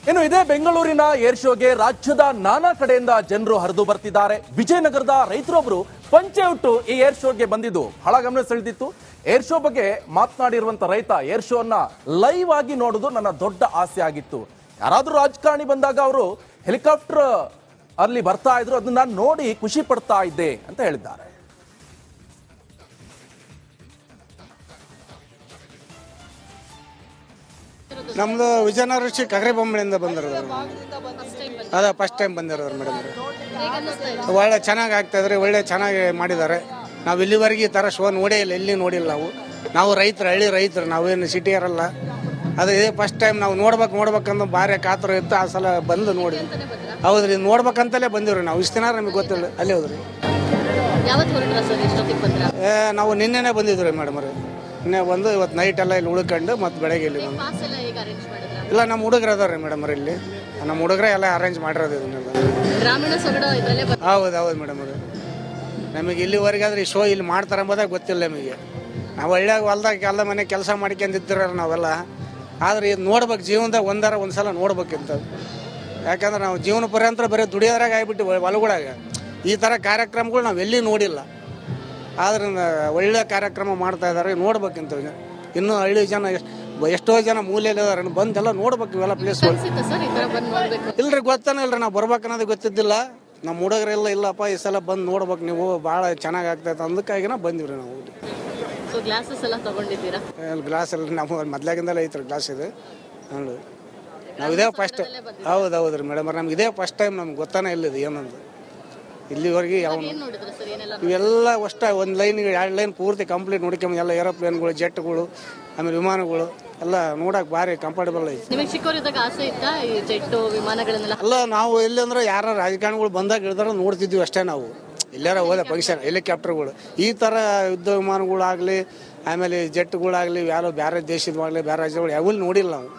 ಇನ್ನು ಇದೇ ಬೆಂಗಳೂರಿನ ಏರ್ ಶೋಗೆ ರಾಜ್ಯದ ನಾನಾ ಕಡೆಯಿಂದ ಜನರು ಹರಿದು ಬರ್ತಿದ್ದಾರೆ. ವಿಜಯನಗರದ ರೈತರೊಬ್ಬರು ಪಂಚೆ ಉಟ್ಟು ಈ ಏರ್ ಶೋಗೆ ಬಂದಿದ್ದು ಬಹಳ ಗಮನ ಸೆಳೆದಿತ್ತು. ಏರ್ ಶೋ ಬಗ್ಗೆ ಮಾತನಾಡಿರುವಂತ ರೈತ, ಏರ್ ಶೋ ಅನ್ನ ಲೈವ್ ಆಗಿ ನೋಡೋದು ನನ್ನ ದೊಡ್ಡ ಆಸೆ ಆಗಿತ್ತು. ಯಾರಾದ್ರೂ ರಾಜಕಾರಣಿ ಬಂದಾಗ ಅವರು ಹೆಲಿಕಾಪ್ಟರ್ ಅಲ್ಲಿ ಬರ್ತಾ ಇದ್ರು, ಅದನ್ನ ನೋಡಿ ಖುಷಿ ಪಡ್ತಾ ಇದ್ದೆ ಅಂತ ಹೇಳಿದ್ದಾರೆ. ನಮ್ದು ವಿಜಯನಗರ ಡಿಸ್ಟ್ರಿಕ್ಟ್ ಕಗರಿ ಬೊಮ್ಮಳಿಂದ ಬಂದಿರೋದು. ಅದ ಫಸ್ಟ್ ಟೈಮ್ ಬಂದಿರೋದು ಮೇಡಮ್. ಒಳ್ಳೆ ಚೆನ್ನಾಗಿ ಆಗ್ತಾಯಿದ್ರೆ, ಒಳ್ಳೆ ಚೆನ್ನಾಗಿ ಮಾಡಿದ್ದಾರೆ. ನಾವು ಇಲ್ಲಿವರೆಗೆ ಈ ಥರ ಶೋ ನೋಡೇ ಇಲ್ಲ, ಎಲ್ಲಿ ನೋಡಿಲ್ಲ. ನಾವು ರೈತರು, ಹಳ್ಳಿ ರೈತರು, ನಾವೇನು ಸಿಟಿಯರಲ್ಲ. ಅದು ಇದೇ ಫಸ್ಟ್ ಟೈಮ್ ನಾವು ನೋಡ್ಬೇಕಂತ ಭಾರಿ ಕಾತರ ಇತ್ತು. ಆ ಸಲ ಬಂದು ನೋಡಿ. ಹೌದ್ರಿ, ನೋಡ್ಬೇಕಂತಲೇ ಬಂದಿವ್ರಿ ನಾವು. ಇಷ್ಟು ದಿನ ನಮಗೆ ಗೊತ್ತಿಲ್ಲ. ಅಲ್ಲೇ ಹೋದ್ರಿ. ನಾವು ನಿನ್ನೆನೇ ಬಂದಿದ್ವಿ ಮೇಡಮ್ ಅವ್ರಿ. ನಿನ್ನೆ ಬಂದು ಇವತ್ತು ನೈಟ್ ಎಲ್ಲ ಇಲ್ಲಿ ಉಳ್ಕೊಂಡು ಮತ್ತೆ ಬೆಳಗ್ಗೆ ಇಲ್ಲಿ ಬಂದು. ಇಲ್ಲ, ನಮ್ಮ ಹುಡುಗರು ಅದಾವ್ರಿ ಮೇಡಮ್ ಅವ್ರಿ. ಇಲ್ಲಿ ನಮ್ಮ ಹುಡುಗರೇ ಎಲ್ಲ ಅರೇಂಜ್ ಮಾಡಿರೋದು ಇದನ್ನೆಲ್ಲ. ಹೌದು ಮೇಡಮ್ ಅವ್ರಿ. ನಮಗೆ ಇಲ್ಲಿವರೆಗೆ ಆದ್ರೆ ಈ ಶೋ ಇಲ್ಲಿ ಮಾಡ್ತಾರೆ ಎಂಬುದಾಗ ಗೊತ್ತಿಲ್ಲ ನಮಗೆ. ನಾವು ಹಳ್ಳಿಯಾಗ ಹೊಲ್ದಾಗ ಎಲ್ಲ ಮನೆ ಕೆಲಸ ಮಾಡ್ಕೊಂಡಿದ್ದಿರ ನಾವೆಲ್ಲ. ಆದರೆ ಇದು ನೋಡ್ಬೇಕು, ಜೀವನದಾಗ ಒಂದ್ಸಲ ನೋಡ್ಬೇಕಿಂತ. ಯಾಕಂದ್ರೆ ನಾವು ಜೀವನ ಪರ್ಯಂತರ ಬರೀ ದುಡಿಯೋದ್ರಾಗ ಆಗಿಬಿಟ್ಟು ಹೊಲಗಳಾಗ ಈ ಥರ ಕಾರ್ಯಕ್ರಮಗಳು ನಾವು ಎಲ್ಲಿ ನೋಡಿಲ್ಲ. ಆದ್ರೆ ಒಳ್ಳೆ ಕಾರ್ಯಕ್ರಮ ಮಾಡ್ತಾ ಇದ್ದಾರೆ, ನೋಡ್ಬೇಕಿಂತ. ಇನ್ನೂ ಹಳ್ಳಿ ಜನ ಎಷ್ಟೋ ಜನ ಮೂಲೆಯಲ್ಲಿದ್ದಾರೆ, ಬಂದೆಲ್ಲ ನೋಡ್ಬೇಕು ಇವೆಲ್ಲ ಪ್ಲೇಸ್ಗಳು. ಇಲ್ರಿ, ಗೊತ್ತಾನೆ ಇಲ್ರಿ. ನಾವು ಬರ್ಬೇಕನ್ನೋದು ಗೊತ್ತಿದ್ದಿಲ್ಲ. ನಮ್ಮ ಹುಡುಗರೆಲ್ಲ ಇಲ್ಲಪ್ಪ ಈ ಸಲ ಬಂದು ನೋಡ್ಬೇಕು ನೀವು, ಭಾಳ ಚೆನ್ನಾಗಿ ಆಗ್ತೈತೆ ಅಂದಕ್ಕಾಗಿನ ಬಂದಿವ್ರಿ ನಾವು. ಗ್ಲಾಸ್ ಎಲ್ಲ ನಮ್ಮ ಮೊದ್ಲಾಗಿಂದಲೇ ಐತ್ರಿ ಗ್ಲಾಸ್ ಇದು. ನೋಡಿ, ನಾವು ಇದೇ ಫಸ್ಟ್. ಹೌದ್ರಿ ಮೇಡಮ್, ನಮ್ಗೆ ಇದೇ ಫಸ್ಟ್ ಟೈಮ್. ನಮ್ಗೆ ಗೊತ್ತಾನೆ ಇಲ್ಲ ಇದು ಏನಂದು. ಇಲ್ಲಿವರೆಗೆ ಯಾವ ಇವೆಲ್ಲ ಅಷ್ಟ ಒಂದು ಲೈನ್ 2 ಲೈನ್ ಪೂರ್ತಿ ಕಂಪ್ಲೀಟ್ ನೋಡ್ಕೊಂಬ. ಎಲ್ಲ ಏರೋಪ್ಲೇನ್ಗಳು, ಜೆಟ್ಗಳು, ಆಮೇಲೆ ವಿಮಾನಗಳು ಎಲ್ಲ ನೋಡಕ್ ಭಾರಿ ಕಂಫರ್ಟಬಲ್ ಐತಿ. ಅಲ್ಲ, ನಾವು ಎಲ್ಲಿ ಅಂದ್ರೆ ಯಾರ ರಾಜಕಾರಣಿಗಳು ಬಂದಾಗ ಇಳಿದಾರ ನೋಡ್ತಿದ್ವಿ ಅಷ್ಟೇ. ನಾವು ಎಲ್ಲಾರ ಹೋದ ಫಂಕ್ಷನ್ ಹೆಲಿಕಾಪ್ಟರ್ಗಳು, ಈ ಥರ ಯುದ್ಧ ವಿಮಾನಗಳಾಗಲಿ, ಆಮೇಲೆ ಜೆಟ್ಗಳಾಗಲಿ, ಯಾರೋ ಬೇರೆ ದೇಶದವಾಗಲಿ, ಬೇರೆ ರಾಜ್ಯಗಳು ಯಾವೂ ನೋಡಿಲ್ಲ ನಾವು.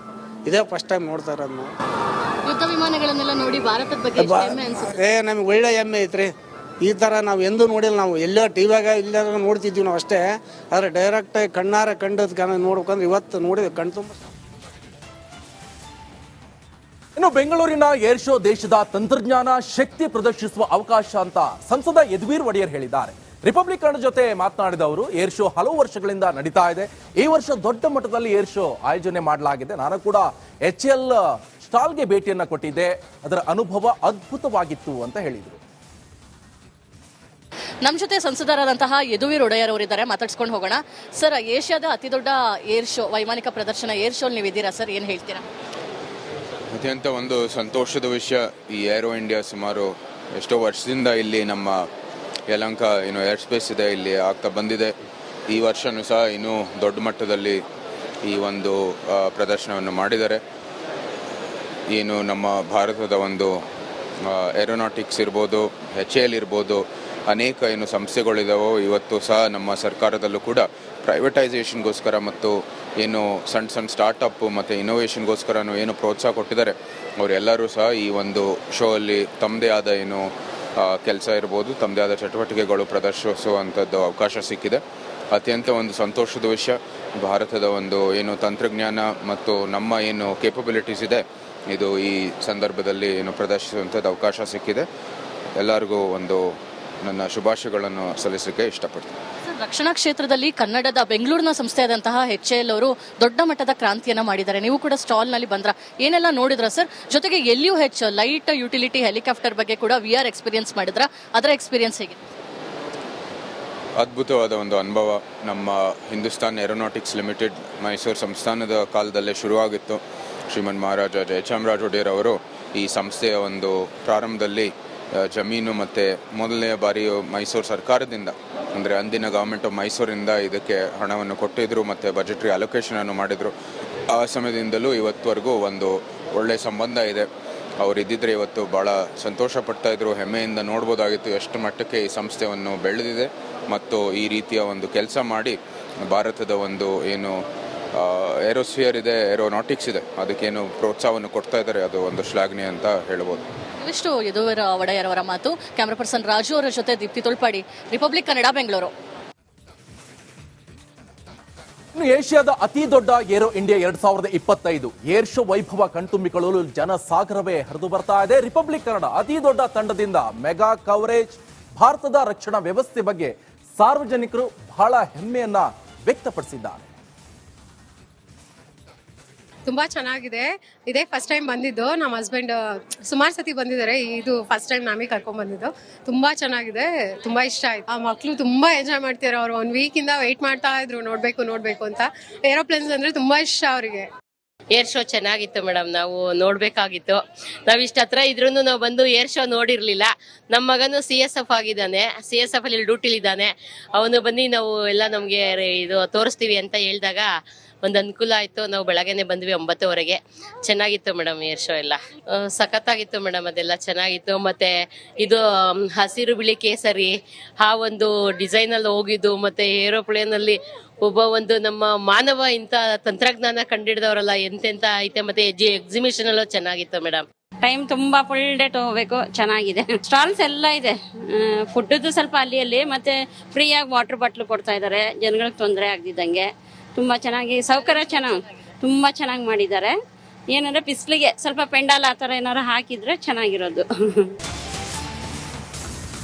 ಇದೇ ಫಸ್ಟ್ ಟೈಮ್ ನೋಡ್ತಾ ಇರೋದು ನಾವು. ಯುದ್ಧ ವಿಮಾನಗಳನ್ನೆಲ್ಲ ನೋಡಿ ಭಾರತದ ಬಗ್ಗೆ ನಮ್ಗೆ ಒಳ್ಳೆ ಹೆಮ್ಮೆ ಐತ್ರಿ. ಈ ಥರ ನಾವು ಎಂದೂ ನೋಡಿಲ್ಲ. ನಾವು ಎಲ್ಲೋ ಟಿವಿಯಾಗ ಇಲ್ಲಾರ ನೋಡ್ತಿದ್ವಿ ನಾವು ಅಷ್ಟೇ. ಆದರೆ ಡೈರೆಕ್ಟಾಗಿ ಕಣ್ಣಾರ ಕಂಡದ್ ನೋಡ್ಬೇಕಂದ್ರೆ ಇವತ್ತು ನೋಡಿದ್ವಿ ಕಣ್ ತುಂಬ. ಇನ್ನು ಬೆಂಗಳೂರಿನ ಏರ್ ಶೋ ದೇಶದ ತಂತ್ರಜ್ಞಾನ ಶಕ್ತಿ ಪ್ರದರ್ಶಿಸುವ ಅವಕಾಶ ಅಂತ ಸಂಸದ ಯದುವೀರ್ ಒಡೆಯರ್ ಹೇಳಿದ್ದಾರೆ. ರಿಪಬ್ಲಿಕ್ ಕನ್ನಡ ಜೊತೆ ಮಾತನಾಡಿದವರು, ಏರ್ ಶೋ ಹಲವು ವರ್ಷಗಳಿಂದ ನಡೀತಾ ಇದೆ. ಈ ವರ್ಷ ದೊಡ್ಡ ಮಟ್ಟದಲ್ಲಿ ಏರ್ ಶೋ ಆಯೋಜನೆ ಮಾಡಲಾಗಿದೆ. ನಾನು ಕೂಡ HL ಸ್ಟಾಲ್ಗೆ ಭೇಟಿಯನ್ನ ಕೊಟ್ಟಿದ್ದೆ. ಅದರ ಅನುಭವ ಅದ್ಭುತವಾಗಿತ್ತು ಅಂತ ಹೇಳಿದರು. ನಮ್ಮ ಜೊತೆ ಸಂಸದರಾದಂತಹ ಯದುವೀರ್ ಒಡೆಯರ್ ಅವರಿದ್ದಾರೆ, ಮಾತಾಡ್ಸ್ಕೊಂಡು ಹೋಗೋಣ. ಸರ್, ಏಷ್ಯಾದ ಅತಿ ದೊಡ್ಡ ಏರ್ ಶೋ, ವೈಮಾನಿಕ ಪ್ರದರ್ಶನ ಏರ್ ಶೋ ನೀವಿದ್ದೀರಾ ಸರ್, ಏನು ಹೇಳ್ತೀರಾ? ಅತ್ಯಂತ ಒಂದು ಸಂತೋಷದ ವಿಷಯ. ಈ ಏರೋ ಇಂಡಿಯಾ ಸುಮಾರು ಎಷ್ಟೋ ವರ್ಷದಿಂದ ಇಲ್ಲಿ ನಮ್ಮ ಯಲಹಂಕ ಏರ್ ಸ್ಪೇಸ್ ಇದೆ, ಇಲ್ಲಿ ಆಗ್ತಾ ಬಂದಿದೆ. ಈ ವರ್ಷನೂ ಸಹ ಇನ್ನೂ ದೊಡ್ಡ ಮಟ್ಟದಲ್ಲಿ ಈ ಒಂದು ಪ್ರದರ್ಶನವನ್ನು ಮಾಡಿದ್ದಾರೆ. ಏನು ನಮ್ಮ ಭಾರತದ ಒಂದು ಏರೋನಾಟಿಕ್ಸ್ ಇರ್ಬೋದು, HAL ಇರ್ಬೋದು, ಅನೇಕ ಏನು ಸಂಸ್ಥೆಗಳಿದಾವೋ ಇವತ್ತು ಸಹ ನಮ್ಮ ಸರ್ಕಾರದಲ್ಲೂ ಕೂಡ ಪ್ರೈವೇಟೈಸೇಷನ್ಗೋಸ್ಕರ ಮತ್ತು ಏನು ಸಣ್ಣ ಸ್ಟಾರ್ಟಪ್ ಮತ್ತು ಇನೋವೇಷನ್ಗೋಸ್ಕರನೂ ಏನು ಪ್ರೋತ್ಸಾಹ ಕೊಟ್ಟಿದ್ದಾರೆ, ಅವರೆಲ್ಲರೂ ಸಹ ಈ ಒಂದು ಶೋ ಅಲ್ಲಿ ತಮ್ಮದೇ ಆದ ಏನು ಕೆಲಸ ಇರ್ಬೋದು, ತಮ್ಮದೇ ಆದ ಚಟುವಟಿಕೆಗಳು ಪ್ರದರ್ಶಿಸುವಂಥದ್ದು ಅವಕಾಶ ಸಿಕ್ಕಿದೆ. ಅತ್ಯಂತ ಒಂದು ಸಂತೋಷದ ವಿಷಯ. ಭಾರತದ ಒಂದು ಏನು ತಂತ್ರಜ್ಞಾನ ಮತ್ತು ನಮ್ಮ ಏನು ಕೇಪಬಿಲಿಟೀಸ್ ಇದೆ, ಇದು ಈ ಸಂದರ್ಭದಲ್ಲಿ ಏನು ಪ್ರದರ್ಶಿಸುವಂಥದ್ದು ಅವಕಾಶ ಸಿಕ್ಕಿದೆ. ಎಲ್ಲರಿಗೂ ಒಂದು ನನ್ನ ಶುಭಾಶಯಗಳನ್ನು ಸಲ್ಲಿಸಲಿಕ್ಕೆ ಇಷ್ಟಪಡ್ತೀನಿ. ರಕ್ಷಣಾ ಕ್ಷೇತ್ರದಲ್ಲಿ ಕನ್ನಡದ ಬೆಂಗಳೂರಿನ ಸಂಸ್ಥೆಯಾದಂತಹ HAL ಅವರು ದೊಡ್ಡ ಮಟ್ಟದ ಕ್ರಾಂತಿಯನ್ನ ಮಾಡಿದ್ದಾರೆ. ನೀವು ಕೂಡ ಸ್ಟಾಲ್ನಲ್ಲಿ ಬಂದ್ರ, ಏನೆಲ್ಲ ನೋಡಿದ್ರ ಸರ್? ಜೊತೆಗೆ LUH ಲೈಟ್ ಯುಟಿಲಿಟಿ ಹೆಲಿಕಾಪ್ಟರ್ ಬಗ್ಗೆ ಕೂಡ VR ಎಕ್ಸ್ಪೀರಿಯನ್ಸ್ ಮಾಡಿದ್ರ, ಅದರ ಎಕ್ಸ್ಪೀರಿಯನ್ಸ್ ಹೇಗೆ? ಅದ್ಭುತವಾದ ಒಂದು ಅನುಭವ. ನಮ್ಮ ಹಿಂದೂಸ್ತಾನ್ ಏರೋನಾಟಿಕ್ಸ್ ಲಿಮಿಟೆಡ್ ಮೈಸೂರು ಸಂಸ್ಥಾನದ ಕಾಲದಲ್ಲೇ ಶುರುವಾಗಿತ್ತು. ಶ್ರೀಮನ್ ಮಹಾರಾಜ ಜಯಚಾಮರಾಜ ಒಡೆಯರ್ ಅವರು ಈ ಸಂಸ್ಥೆಯ ಒಂದು ಪ್ರಾರಂಭದಲ್ಲಿ ಜಮೀನು ಮತ್ತು ಮೊದಲನೆಯ ಬಾರಿ ಮೈಸೂರು ಸರ್ಕಾರದಿಂದ, ಅಂದರೆ ಅಂದಿನ ಗೌರ್ಮೆಂಟ್ ಆಫ್ ಮೈಸೂರಿಂದ ಇದಕ್ಕೆ ಹಣವನ್ನು ಕೊಟ್ಟಿದ್ದರು ಮತ್ತು ಬಜೆಟ್ರಿ ಅಲೋಕೇಶನನ್ನು ಮಾಡಿದರು. ಆ ಸಮಯದಿಂದಲೂ ಇವತ್ತುವರೆಗೂ ಒಂದು ಒಳ್ಳೆಯ ಸಂಬಂಧ ಇದೆ. ಅವರು ಇದ್ದಿದ್ರೆ ಇವತ್ತು ಭಾಳ ಸಂತೋಷ ಪಡ್ತಾಯಿದ್ರು, ಹೆಮ್ಮೆಯಿಂದ ನೋಡ್ಬೋದಾಗಿತ್ತು ಎಷ್ಟು ಮಟ್ಟಕ್ಕೆ ಈ ಸಂಸ್ಥೆಯನ್ನು ಬೆಳೆದಿದೆ ಮತ್ತು ಈ ರೀತಿಯ ಒಂದು ಕೆಲಸ ಮಾಡಿ ಭಾರತದ ಒಂದು ಏನು ಏರೋಸ್ಫಿಯರ್ ಇದೆ, ಏರೋನಾಟಿಕ್ಸ್ ಇದೆ, ಅದಕ್ಕೇನು ಪ್ರೋತ್ಸಾಹವನ್ನು ಕೊಡ್ತಾ ಇದ್ದಾರೆ. ಅದು ಒಂದು ಶ್ಲಾಘನೀಯ ಅಂತ ಹೇಳ್ಬೋದು. ಇವಿಷ್ಟು ಯದುವೀರ್ ಒಡೆಯರ್ ಅವರ ಮಾತು. ಕ್ಯಾಮರಾ ಪರ್ಸನ್ ರಾಜು ಅವರ ಜೊತೆ ದೀಪ್ತಿ ತೊಳ್ಪಾಡಿ, ರಿಪಬ್ಲಿಕ್ ಕನ್ನಡ, ಬೆಂಗಳೂರು. ಇನ್ನು ಏಷ್ಯಾದ ಅತಿ ದೊಡ್ಡ ಏರೋ ಇಂಡಿಯಾ 2025 ಏರ್ ಶೋ ವೈಭವ ಕಣ್ತುಂಬಿಕೊಳ್ಳಲು ಜನಸಾಗರವೇ ಹರಿದು ಬರ್ತಾ ಇದೆ. ರಿಪಬ್ಲಿಕ್ ಕನ್ನಡ ಅತಿ ದೊಡ್ಡ ತಂಡದಿಂದ ಮೆಗಾ ಕವರೇಜ್. ಭಾರತದ ರಕ್ಷಣಾ ವ್ಯವಸ್ಥೆ ಬಗ್ಗೆ ಸಾರ್ವಜನಿಕರು ಬಹಳ ಹೆಮ್ಮೆಯನ್ನ ವ್ಯಕ್ತಪಡಿಸಿದ್ದಾರೆ. ತುಂಬಾ ಚೆನ್ನಾಗಿದೆ. ಇದೇ ಫಸ್ಟ್ ಟೈಮ್ ಬಂದಿದ್ದು. ನಮ್ಮ ಹಸ್ಬೆಂಡ್ ಸುಮಾರು ಸತಿ ಬಂದಿದ್ದಾರೆ, ಇದು ಫಸ್ಟ್ ಟೈಮ್ ನಮಗೆ ಕರ್ಕೊಂಡ್ ಬಂದಿದ್ದು. ತುಂಬಾ ಚೆನ್ನಾಗಿದೆ, ತುಂಬಾ ಇಷ್ಟ ಆಯ್ತು. ಆ ಮಕ್ಳು ತುಂಬಾ ಎಂಜಾಯ್ ಮಾಡ್ತಾರೆ. ಅವ್ರು 1 ವೀಕ್ ಇಂದ ವೆಯ್ಟ್ ಮಾಡ್ತಾ ಇದ್ರು ನೋಡ್ಬೇಕು ಅಂತ. ಏರೋಪ್ಲೇನ್ಸ್ ಅಂದ್ರೆ ತುಂಬಾ ಇಷ್ಟ ಅವರಿಗೆ. ಏರ್ ಶೋ ಚೆನ್ನಾಗಿತ್ತು ಮೇಡಮ್, ನಾವು ನೋಡ್ಬೇಕಾಗಿತ್ತು. ನಾವು ಇಷ್ಟ ಹತ್ರ ಇದ್ರೂ ನಾವು ಬಂದು ಏರ್ ಶೋ ನೋಡಿರ್ಲಿಲ್ಲ. ನಮ್ಮ ಮಗನು CSF ಆಗಿದ್ದಾನೆ, CSF ಅಲ್ಲಿ ಡ್ಯೂಟಿಲಿದ್ದಾನೆ. ಅವನು ಬಂದು ನಾವು ಎಲ್ಲ ನಮಗೆ ಇದು ತೋರಿಸ್ತೀವಿ ಅಂತ ಹೇಳಿದಾಗ ಒಂದು ಅನುಕೂಲ ಆಯಿತು. ನಾವು ಬೆಳಗ್ಗೆನೆ ಬಂದ್ವಿ 9:00ವರೆಗೆ. ಚೆನ್ನಾಗಿತ್ತು ಮೇಡಮ್ ಏರ್ ಶೋ ಎಲ್ಲ. ಸಖತ್ತಾಗಿತ್ತು ಮೇಡಮ್, ಅದೆಲ್ಲ ಚೆನ್ನಾಗಿತ್ತು. ಮತ್ತೆ ಇದು ಹಸಿರು ಬಿಳಿ ಕೇಸರಿ ಆ ಒಂದು ಡಿಸೈನಲ್ಲಿ ಹೋಗಿದ್ದು, ಮತ್ತೆ ಏರೋಪ್ಲೇನಲ್ಲಿ ಒಬ್ಬ ಒಂದು ನಮ್ಮ ಮಾನವ ಇಂಥ ತಂತ್ರಜ್ಞಾನ ಕಂಡಿಡಿದವರಲ್ಲ, ಎಂತೆಂತ ಐತೆ. ಮತ್ತೆ ಎಕ್ಸಿಬಿಷನ್ ಅಲ್ಲೂ ಚೆನ್ನಾಗಿತ್ತು ಮೇಡಮ್. ಟೈಮ್ ತುಂಬಾ ಫುಲ್ ಡೇ ಹೋಗ್ಬೇಕು. ಚೆನ್ನಾಗಿದೆ, ಸ್ಟಾಲ್ಸ್ ಎಲ್ಲ ಇದೆ. ಫುಡ್ದು ಸ್ವಲ್ಪ ಅಲ್ಲಿ ಮತ್ತೆ ಫ್ರೀಯಾಗಿ ವಾಟರ್ ಬಾಟ್ಲು ಕೊಡ್ತಾ ಇದ್ದಾರೆ, ಜನಗಳಿಗೆ ತೊಂದರೆ ಆಗದಿದ್ದಂಗೆ. ತುಂಬಾ ಚೆನ್ನಾಗಿ ಸೌಕರ್ಯ ತುಂಬಾ ಚೆನ್ನಾಗಿ ಮಾಡಿದ್ದಾರೆ. ಏನಂದ್ರೆ ಬಿಸಿಲಿಗೆ ಸ್ವಲ್ಪ ಪೆಂಡಾಲ್ ಆ ಥರ ಏನಾರು ಹಾಕಿದ್ರೆ ಚೆನ್ನಾಗಿರೋದು.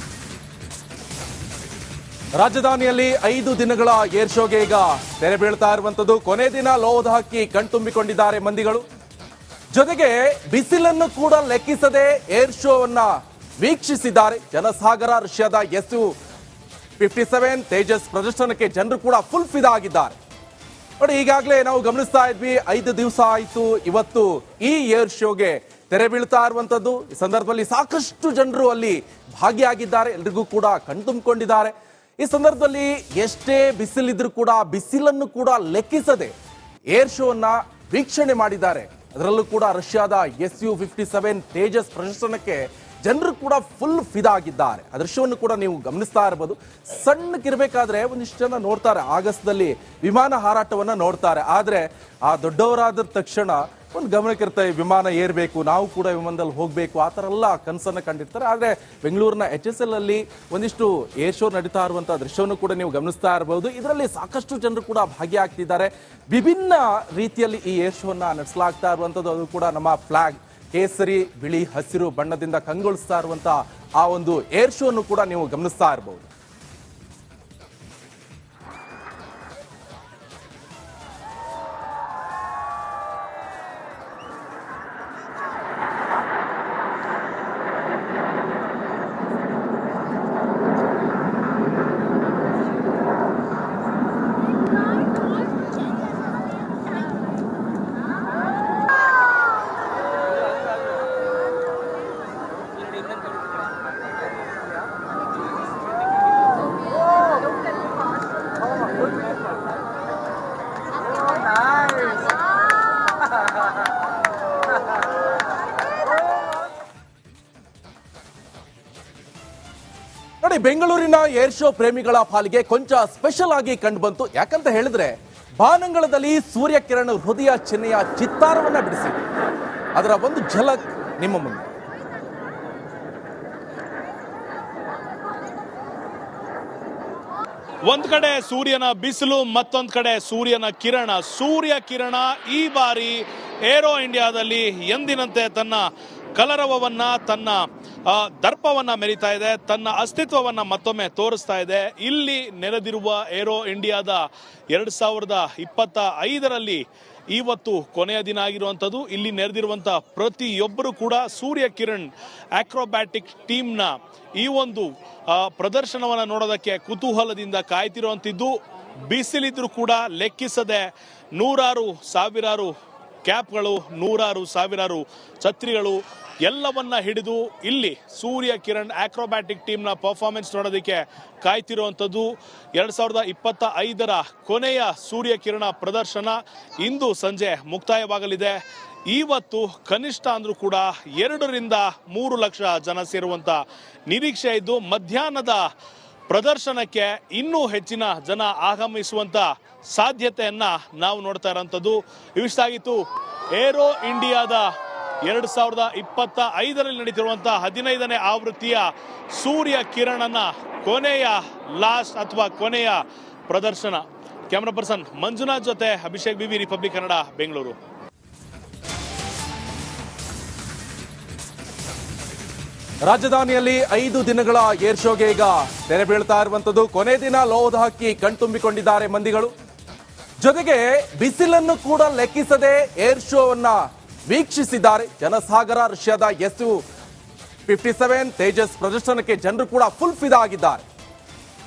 ರಾಜಧಾನಿಯಲ್ಲಿ 5 ದಿನಗಳ ಏರ್ ಶೋಗೆ ಈಗ ತೆರೆ ಬೀಳ್ತಾ ಇರುವಂತದ್ದು. ಕೊನೆ ದಿನ ಲೋಹದ ಹಕ್ಕಿ ಕಣ್ತುಂಬಿಕೊಂಡಿದ್ದಾರೆ ಮಂದಿಗಳು. ಜೊತೆಗೆ ಬಿಸಿಲನ್ನು ಕೂಡ ಲೆಕ್ಕಿಸದೆ ಏರ್ ಶೋವನ್ನ ವೀಕ್ಷಿಸಿದ್ದಾರೆ ಜನಸಾಗರ. ರಷ್ಯಾದ SU-57 ತೇಜಸ್ ಪ್ರದರ್ಶನಕ್ಕೆ ಜನರು ಕೂಡ ಫುಲ್ ಫಿದಾ ಆಗಿದ್ದಾರೆ. ನೋಡಿ, ಈಗಾಗಲೇ ನಾವು ಗಮನಿಸ್ತಾ ಇದ್ವಿ, 5 ದಿವಸ ಆಯಿತು ಇವತ್ತು ಈ ಏರ್ ಶೋಗೆ ತೆರೆ ಬೀಳ್ತಾ ಇರುವಂತದ್ದು. ಈ ಸಂದರ್ಭದಲ್ಲಿ ಸಾಕಷ್ಟು ಜನರು ಅಲ್ಲಿ ಭಾಗಿಯಾಗಿದ್ದಾರೆ, ಎಲ್ರಿಗೂ ಕೂಡ ಕಣ್ತುಂಬಿಕೊಂಡಿದ್ದಾರೆ. ಈ ಸಂದರ್ಭದಲ್ಲಿ ಎಷ್ಟೇ ಬಿಸಿಲಿದ್ರೂ ಕೂಡ ಬಿಸಿಲನ್ನು ಕೂಡ ಲೆಕ್ಕಿಸದೆ ಏರ್ ಶೋವನ್ನ ವೀಕ್ಷಣೆ ಮಾಡಿದ್ದಾರೆ. ಅದರಲ್ಲೂ ಕೂಡ ರಷ್ಯಾದ SU-57 ತೇಜಸ್ ಪ್ರದರ್ಶನಕ್ಕೆ ಜನರು ಕೂಡ ಫುಲ್ ಫಿದಾ ಆಗಿದ್ದಾರೆ. ಆ ದೃಶ್ಯವನ್ನು ಕೂಡ ನೀವು ಗಮನಿಸ್ತಾ ಇರಬಹುದು. ಸಣ್ಣಕ್ಕಿರ್ಬೇಕಾದ್ರೆ ಒಂದಿಷ್ಟು ಜನ ನೋಡ್ತಾರೆ, ಆಗಸ್ಟ್ದಲ್ಲಿ ವಿಮಾನ ಹಾರಾಟವನ್ನ ನೋಡ್ತಾರೆ. ಆದ್ರೆ ಆ ದೊಡ್ಡವರಾದ ತಕ್ಷಣ ಒಂದು ಗಮನಕ್ಕಿರ್ತಾರೆ, ವಿಮಾನ ಏರ್ಬೇಕು, ನಾವು ಕೂಡ ವಿಮಾನದಲ್ಲಿ ಹೋಗ್ಬೇಕು, ಆ ಥರ ಎಲ್ಲ ಕನಸನ್ನು ಕಂಡಿರ್ತಾರೆ. ಆದರೆ ಬೆಂಗಳೂರಿನ HSL ಅಲ್ಲಿ ಒಂದಿಷ್ಟು ಏರ್ ಶೋ ನಡೀತಾ ಇರುವಂತಹ ದೃಶ್ಯವನ್ನು ಕೂಡ ನೀವು ಗಮನಿಸ್ತಾ ಇರಬಹುದು. ಇದರಲ್ಲಿ ಸಾಕಷ್ಟು ಜನರು ಕೂಡ ಭಾಗಿಯಾಗ್ತಿದ್ದಾರೆ. ವಿಭಿನ್ನ ರೀತಿಯಲ್ಲಿ ಈ ಏರ್ ಶೋನ ನಡೆಸಲಾಗ್ತಾ ಇರುವಂಥದ್ದು. ಅದು ಕೂಡ ನಮ್ಮ ಫ್ಲಾಗ್ ಕೇಸರಿ ಬಿಳಿ ಹಸಿರು ಬಣ್ಣದಿಂದ ಕಂಗೊಳಿಸ್ತಾ ಇರುವಂತಹ ಆ ಒಂದು ಏರ್ ಶೋ ಅನ್ನು ಕೂಡ ನೀವು ಗಮನಿಸ್ತಾ ಇರಬಹುದು. ನೋಡಿ, ಬೆಂಗಳೂರಿನ ಏರ್ ಶೋ ಪ್ರೇಮಿಗಳ ಪಾಲಿಗೆ ಕೊಂಚ ಸ್ಪೆಷಲ್ ಆಗಿ ಕಂಡು ಬಂತು. ಯಾಕಂತ ಹೇಳಿದ್ರೆ ಬಾನಂಗಳದಲ್ಲಿ ಸೂರ್ಯ ಕಿರಣ ಹೃದಯ ಚಿಹ್ನೆಯ ಚಿತ್ತಾರವನ್ನ ಬಿಡಿಸಿದೆ. ಅದರ ಒಂದು ಝಲಕ್ ನಿಮ್ಮ ಮುಂದೆ. ಒಂದ್ ಕಡೆ ಸೂರ್ಯನ ಬಿಸಿಲು, ಮತ್ತೊಂದ್ ಕಡೆ ಸೂರ್ಯನ ಕಿರಣ. ಸೂರ್ಯ ಕಿರಣ ಈ ಬಾರಿ ಏರೋ ಇಂಡಿಯಾದಲ್ಲಿ ಎಂದಿನಂತೆ ತನ್ನ ಕಲರವವನ್ನ, ತನ್ನ ದರ್ಪವನ್ನ ಮೆರಿತಾ ಇದೆ, ತನ್ನ ಅಸ್ತಿತ್ವವನ್ನ ಮತ್ತೊಮ್ಮೆ ತೋರಿಸ್ತಾ ಇದೆ. ಇಲ್ಲಿ ನೆರೆದಿರುವ ಏರೋ ಇಂಡಿಯಾದ 2025ರಲ್ಲಿ ಇವತ್ತು ಕೊನೆಯ ದಿನ ಆಗಿರುವಂಥದ್ದು. ಇಲ್ಲಿ ನೆರೆದಿರುವಂಥ ಪ್ರತಿಯೊಬ್ಬರು ಕೂಡ ಸೂರ್ಯ ಕಿರಣ್ ಆಕ್ರೋಬ್ಯಾಟಿಕ್ ಟೀಮ್ನ ಈ ಒಂದು ಪ್ರದರ್ಶನವನ್ನು ನೋಡೋದಕ್ಕೆ ಕುತೂಹಲದಿಂದ ಕಾಯ್ತಿರುವಂಥದ್ದು. ಬಿಸಿಲಿದ್ರೂ ಕೂಡ ಲೆಕ್ಕಿಸದೆ ನೂರಾರು ಸಾವಿರಾರು ಕ್ಯಾಪ್ಗಳು, ನೂರಾರು ಸಾವಿರಾರು ಛತ್ರಿಗಳು ಎಲ್ಲವನ್ನ ಹಿಡಿದು ಇಲ್ಲಿ ಸೂರ್ಯ ಕಿರಣ್ ಆಕ್ರೋಬ್ಯಾಟಿಕ್ ಟೀಮ್ನ ಪರ್ಫಾರ್ಮೆನ್ಸ್ ನೋಡೋದಕ್ಕೆ ಕಾಯ್ತಿರುವಂಥದ್ದು. 2025ರ ಕೊನೆಯ ಸೂರ್ಯ ಕಿರಣ ಪ್ರದರ್ಶನ ಇಂದು ಸಂಜೆ ಮುಕ್ತಾಯವಾಗಲಿದೆ. ಇವತ್ತು ಕನಿಷ್ಠ ಅಂದ್ರೂ ಕೂಡ 2 ರಿಂದ 3 ಲಕ್ಷ ಜನ ಸೇರುವಂತ ನಿರೀಕ್ಷೆ ಇದ್ದು, ಮಧ್ಯಾಹ್ನದ ಪ್ರದರ್ಶನಕ್ಕೆ ಇನ್ನೂ ಹೆಚ್ಚಿನ ಜನ ಆಗಮಿಸುವಂತ ಸಾಧ್ಯತೆಯನ್ನ ನಾವು ನೋಡ್ತಾ ಇರೋಂಥದ್ದು. ಇವಿಷ್ಟಾಗಿತ್ತು ಏರೋ ಇಂಡಿಯಾದ 2025ರಲ್ಲಿ ನಡೀತಿರುವಂತಹ 15ನೇ ಆವೃತ್ತಿಯ ಸೂರ್ಯ ಕಿರಣನ ಕೊನೆಯ ಲಾಸ್ಟ್ ಅಥವಾ ಕೊನೆಯ ಪ್ರದರ್ಶನ. ಕ್ಯಾಮರಾ ಪರ್ಸನ್ ಮಂಜುನಾಥ್ ಜೊತೆ ಅಭಿಷೇಕ್ ಬಿವಿ, ರಿಪಬ್ಲಿಕ್ ಕನ್ನಡ, ಬೆಂಗಳೂರು. ರಾಜಧಾನಿಯಲ್ಲಿ 5 ದಿನಗಳ ಏರ್ ಶೋಗೆ ಈಗ ತೆರೆ ಬೀಳ್ತಾ ಇರುವಂತದ್ದು. ಕೊನೆ ದಿನ ಲೋಹದ ಹಕ್ಕಿ ಕಣ್ತುಂಬಿಕೊಂಡಿದ್ದಾರೆ ಮಂದಿಗಳು. ಜೊತೆಗೆ ಬಿಸಿಲನ್ನು ಕೂಡ ಲೆಕ್ಕಿಸದೆ ಏರ್ ಶೋವನ್ನ ವೀಕ್ಷಿಸಿದ್ದಾರೆ ಜನಸಾಗರ. ರಷ್ಯಾದ SU-57 ತೇಜಸ್ ಪ್ರದರ್ಶನಕ್ಕೆ ಜನರು ಕೂಡ ಫುಲ್ ಫಿದಾ ಆಗಿದ್ದಾರೆ.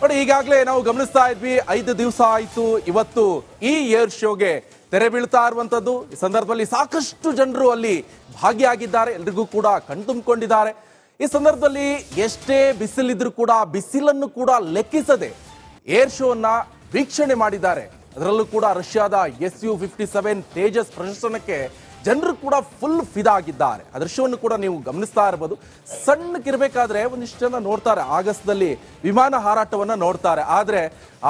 ನೋಡಿ, ಈಗಾಗಲೇ ನಾವು ಗಮನಿಸ್ತಾ ಇದ್ವಿ, 5 ದಿವಸ ಆಯಿತು ಇವತ್ತು ಈ ಏರ್ ಶೋಗೆ ತೆರೆ ಬೀಳ್ತಾ ಇರುವಂತದ್ದು. ಈ ಸಂದರ್ಭದಲ್ಲಿ ಸಾಕಷ್ಟು ಜನರು ಅಲ್ಲಿ ಭಾಗಿಯಾಗಿದ್ದಾರೆ, ಎಲ್ರಿಗೂ ಕೂಡ ಕಣ್ತುಂಬಿಕೊಂಡಿದ್ದಾರೆ. ಈ ಸಂದರ್ಭದಲ್ಲಿ ಎಷ್ಟೇ ಬಿಸಿಲಿದ್ರು ಕೂಡ ಬಿಸಿಲನ್ನು ಕೂಡ ಲೆಕ್ಕಿಸದೆ ಏರ್ ಶೋವನ್ನ ವೀಕ್ಷಣೆ ಮಾಡಿದ್ದಾರೆ. ಅದರಲ್ಲೂ ಕೂಡ ರಷ್ಯಾದ SU-57 ತೇಜಸ್ ಪ್ರದರ್ಶನಕ್ಕೆ ಜನರು ಕೂಡ ಫುಲ್ ಫಿದಾ ಆಗಿದ್ದಾರೆ. ಆ ದೃಶ್ಯವನ್ನು ಕೂಡ ನೀವು ಗಮನಿಸ್ತಾ ಇರಬಹುದು. ಸಣ್ಣಕ್ಕಿರ್ಬೇಕಾದ್ರೆ ಒಂದಿಷ್ಟು ಜನ ನೋಡ್ತಾರೆ, ಆಗಸ್ಟ್ದಲ್ಲಿ ವಿಮಾನ ಹಾರಾಟವನ್ನ ನೋಡ್ತಾರೆ. ಆದ್ರೆ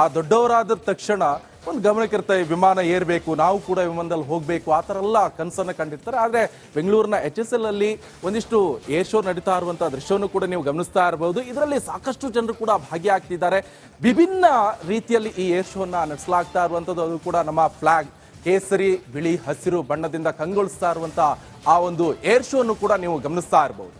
ಆ ದೊಡ್ಡವರಾದ ತಕ್ಷಣ ಒಂದು ಗಮನಕ್ಕಿರ್ತಾರೆ, ವಿಮಾನ ಏರ್ಬೇಕು, ನಾವು ಕೂಡ ವಿಮಾನದಲ್ಲಿ ಹೋಗ್ಬೇಕು, ಆ ಥರ ಎಲ್ಲ ಕನಸನ್ನು ಕಂಡಿರ್ತಾರೆ. ಆದರೆ ಬೆಂಗಳೂರಿನ HSL ಅಲ್ಲಿ ಒಂದಿಷ್ಟು ಏರ್ ಶೋ ನಡೀತಾ ಇರುವಂತಹ ದೃಶ್ಯವನ್ನು ಕೂಡ ನೀವು ಗಮನಿಸ್ತಾ ಇರಬಹುದು. ಇದರಲ್ಲಿ ಸಾಕಷ್ಟು ಜನರು ಕೂಡ ಭಾಗಿಯಾಗ್ತಿದ್ದಾರೆ. ವಿಭಿನ್ನ ರೀತಿಯಲ್ಲಿ ಈ ಏರ್ ಶೋನ ನಡೆಸಲಾಗ್ತಾ ಇರುವಂಥದ್ದು. ಅದು ಕೂಡ ನಮ್ಮ ಫ್ಲಾಗ್ ಕೇಸರಿ, ಬಿಳಿ, ಹಸಿರು ಬಣ್ಣದಿಂದ ಕಂಗೊಳಿಸ್ತಾ ಇರುವಂತಹ ಆ ಒಂದು ಏರ್ ಶೋ ಅನ್ನು ಕೂಡ ನೀವು ಗಮನಿಸ್ತಾ ಇರಬಹುದು.